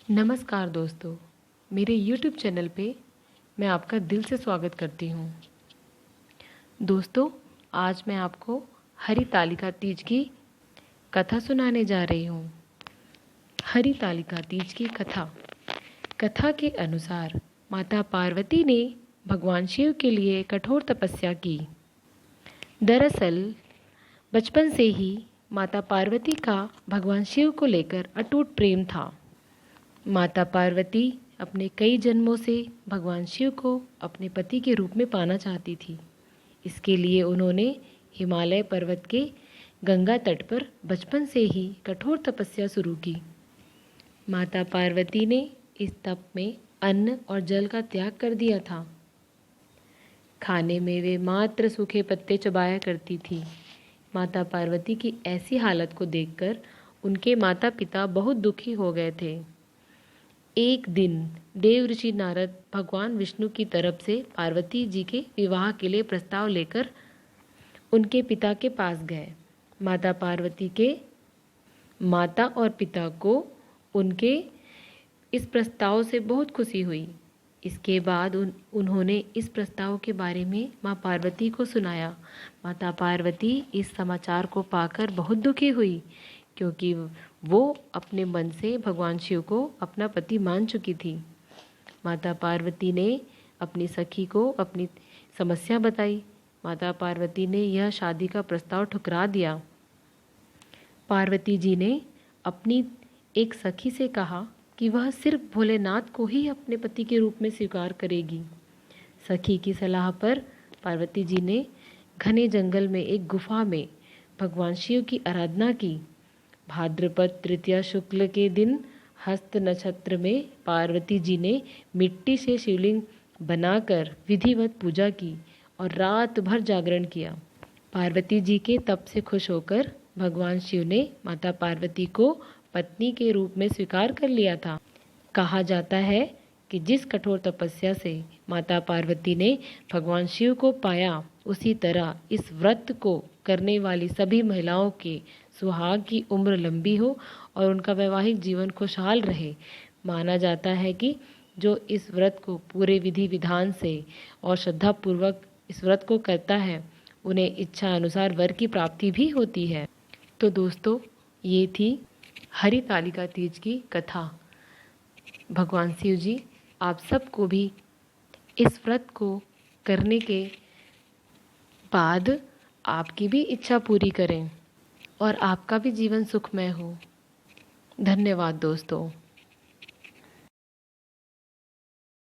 नमस्कार दोस्तों, मेरे YouTube चैनल पे मैं आपका दिल से स्वागत करती हूँ। दोस्तों, आज मैं आपको हरितालिका तीज की कथा सुनाने जा रही हूँ। हरितालिका तीज की कथा के अनुसार माता पार्वती ने भगवान शिव के लिए कठोर तपस्या की। दरअसल बचपन से ही माता पार्वती का भगवान शिव को लेकर अटूट प्रेम था। माता पार्वती अपने कई जन्मों से भगवान शिव को अपने पति के रूप में पाना चाहती थी। इसके लिए उन्होंने हिमालय पर्वत के गंगा तट पर बचपन से ही कठोर तपस्या शुरू की। माता पार्वती ने इस तप में अन्न और जल का त्याग कर दिया था। खाने में वे मात्र सूखे पत्ते चबाया करती थी। माता पार्वती की ऐसी हालत को देखकर उनके माता पिता बहुत दुखी हो गए थे। एक दिन देव ऋषि नारद भगवान विष्णु की तरफ से पार्वती जी के विवाह के लिए प्रस्ताव लेकर उनके पिता के पास गए। माता पार्वती के माता और पिता को उनके इस प्रस्ताव से बहुत खुशी हुई। इसके बाद उन्होंने इस प्रस्ताव के बारे में माँ पार्वती को सुनाया। माता पार्वती इस समाचार को पाकर बहुत दुखी हुई, क्योंकि वो अपने मन से भगवान शिव को अपना पति मान चुकी थी। माता पार्वती ने अपनी सखी को अपनी समस्या बताई। माता पार्वती ने यह शादी का प्रस्ताव ठुकरा दिया। पार्वती जी ने अपनी एक सखी से कहा कि वह सिर्फ भोलेनाथ को ही अपने पति के रूप में स्वीकार करेगी। सखी की सलाह पर पार्वती जी ने घने जंगल में एक गुफा में भगवान शिव की आराधना की। भाद्रपद तृतीया शुक्ल के दिन हस्त नक्षत्र में पार्वती जी ने मिट्टी से शिवलिंग बनाकर विधिवत पूजा की और रात भर जागरण किया। पार्वती जी के तप से खुश होकर भगवान शिव ने माता पार्वती को पत्नी के रूप में स्वीकार कर लिया था। कहा जाता है कि जिस कठोर तपस्या से माता पार्वती ने भगवान शिव को पाया, उसी तरह इस व्रत को करने वाली सभी महिलाओं के सुहाग की उम्र लंबी हो और उनका वैवाहिक जीवन खुशहाल रहे। माना जाता है कि जो इस व्रत को पूरे विधि विधान से और श्रद्धापूर्वक इस व्रत को करता है, उन्हें इच्छा अनुसार वर की प्राप्ति भी होती है। तो दोस्तों, ये थी हरितालिका तीज की कथा। भगवान शिव जी आप सबको भी इस व्रत को करने के बाद आपकी भी इच्छा पूरी करें और आपका भी जीवन सुखमय हो। धन्यवाद दोस्तों।